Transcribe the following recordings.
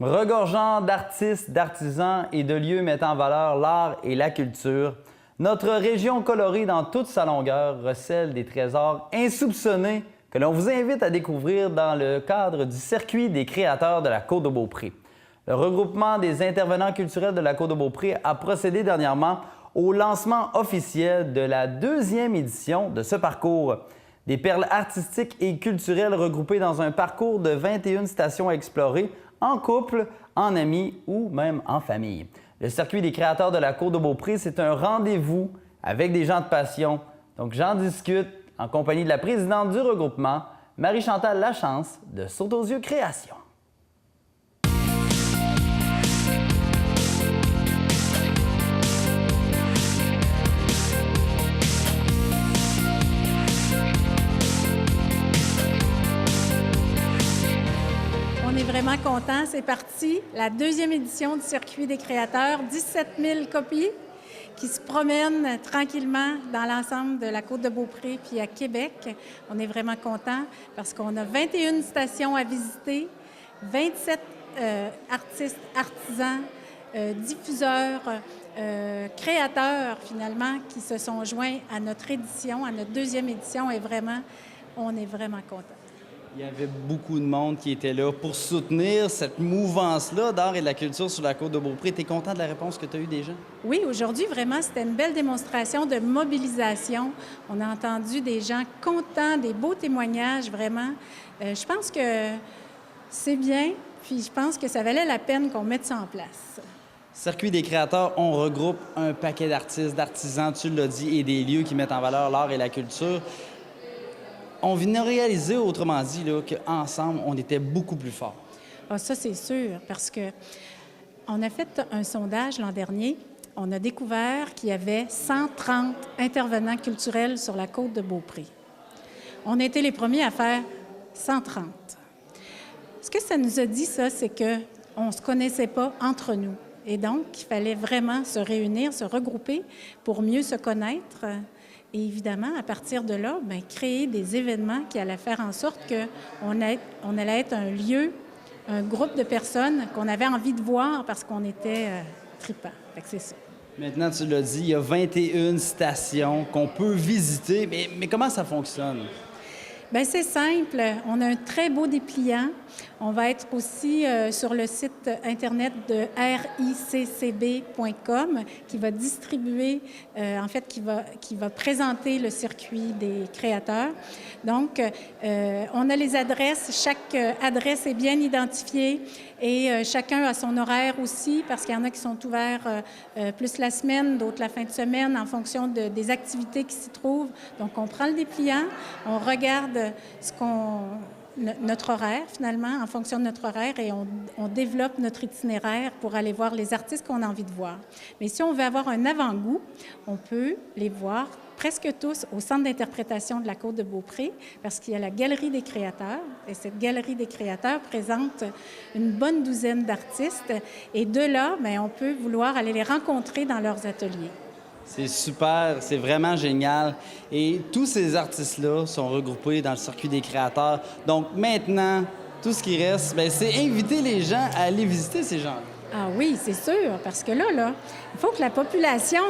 Regorgeant d'artistes, d'artisans et de lieux mettant en valeur l'art et la culture, notre région colorée dans toute sa longueur recèle des trésors insoupçonnés que l'on vous invite à découvrir dans le cadre du Circuit des créateurs de la Côte-de-Beaupré. Le regroupement des intervenants culturels de la Côte-de-Beaupré a procédé dernièrement au lancement officiel de la deuxième édition de ce parcours. Des perles artistiques et culturelles regroupées dans un parcours de 21 stations à explorer en couple, en amis ou même en famille. Le Circuit des créateurs de la Côte-de-Beaupré, c'est un rendez-vous avec des gens de passion. Donc j'en discute en compagnie de la présidente du regroupement, Marie-Chantal Lachance de Saut aux yeux Création. On est vraiment contents. C'est parti. La deuxième édition du Circuit des créateurs. 17 000 copies qui se promènent tranquillement dans l'ensemble de la Côte-de-Beaupré puis à Québec. On est vraiment contents parce qu'on a 21 stations à visiter, 27 artistes, artisans, diffuseurs, créateurs finalement qui se sont joints à notre édition, à notre deuxième édition et vraiment, on est vraiment contents. Il y avait beaucoup de monde qui était là pour soutenir cette mouvance-là d'art et de la culture sur la Côte-de-Beaupré. Tu es content de la réponse que tu as eue des gens? Oui, aujourd'hui, vraiment, c'était une belle démonstration de mobilisation. On a entendu des gens contents, des beaux témoignages, vraiment. Je pense que c'est bien, puis je pense que ça valait la peine qu'on mette ça en place. Circuit des créateurs, on regroupe un paquet d'artistes, d'artisans, tu l'as dit, et des lieux qui mettent en valeur l'art et la culture. On vient réaliser, autrement dit, qu'ensemble, on était beaucoup plus forts. Ah, ça, c'est sûr, parce que on a fait un sondage l'an dernier. On a découvert qu'il y avait 130 intervenants culturels sur la Côte-de-Beaupré. On a été les premiers à faire 130. Ce que ça nous a dit, ça, c'est qu'on ne se connaissait pas entre nous. Et donc, il fallait vraiment se réunir, se regrouper pour mieux se connaître. Et évidemment, à partir de là, bien, créer des événements qui allaient faire en sorte qu'on allait être un lieu, un groupe de personnes qu'on avait envie de voir parce qu'on était tripants. Fait que c'est ça. Maintenant, tu l'as dit, il y a 21 stations qu'on peut visiter. Mais comment ça fonctionne? Bien, c'est simple. On a un très beau dépliant. On va être aussi sur le site Internet de riccb.com qui va distribuer, qui va présenter le circuit des créateurs. Donc, on a les adresses. Chaque adresse est bien identifiée et chacun a son horaire aussi parce qu'il y en a qui sont ouverts plus la semaine, d'autres la fin de semaine en fonction des activités qui s'y trouvent. Donc, on prend le dépliant, on regarde notre horaire, finalement, en fonction de notre horaire, et on développe notre itinéraire pour aller voir les artistes qu'on a envie de voir. Mais si on veut avoir un avant-goût, on peut les voir presque tous au Centre d'interprétation de la Côte-de-Beaupré, parce qu'il y a la Galerie des créateurs, et cette Galerie des créateurs présente une bonne douzaine d'artistes, et de là, bien, on peut vouloir aller les rencontrer dans leurs ateliers. C'est super, c'est vraiment génial. Et tous ces artistes-là sont regroupés dans le Circuit des créateurs. Donc maintenant, tout ce qui reste, bien, c'est inviter les gens à aller visiter ces gens-là. Ah oui, c'est sûr, parce que là, il faut que la population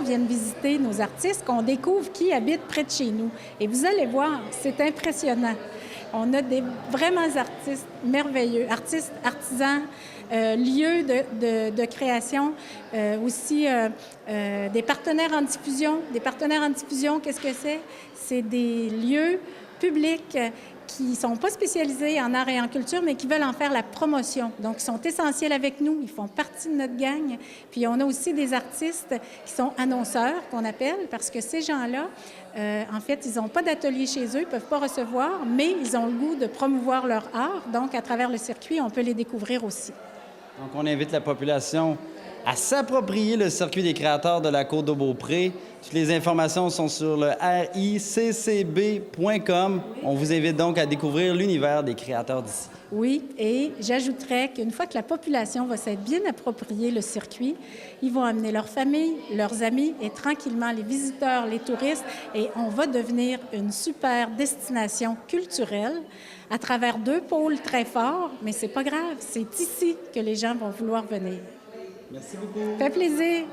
vienne visiter nos artistes, qu'on découvre qui habite près de chez nous. Et vous allez voir, c'est impressionnant. On a des vraiment artistes merveilleux, artistes, artisans, lieux de création, aussi des partenaires en diffusion. Des partenaires en diffusion, qu'est-ce que c'est? C'est des lieux publics qui ne sont pas spécialisés en art et en culture, mais qui veulent en faire la promotion. Donc, ils sont essentiels avec nous, ils font partie de notre gang. Puis, on a aussi des artistes qui sont annonceurs, qu'on appelle, parce que ces gens-là, en fait, ils n'ont pas d'atelier chez eux, ils ne peuvent pas recevoir, mais ils ont le goût de promouvoir leur art. Donc, à travers le circuit, on peut les découvrir aussi. Donc, on invite la population à s'approprier le Circuit des créateurs de la Côte-de-Beaupré. Toutes les informations sont sur le riccb.com. On vous invite donc à découvrir l'univers des créateurs d'ici. Oui, et j'ajouterais qu'une fois que la population va s'être bien appropriée le circuit, ils vont amener leur famille, leurs amis et tranquillement les visiteurs, les touristes, et on va devenir une super destination culturelle à travers 2 pôles très forts, mais c'est pas grave, c'est ici que les gens vont vouloir venir. Merci beaucoup. Ça fait plaisir.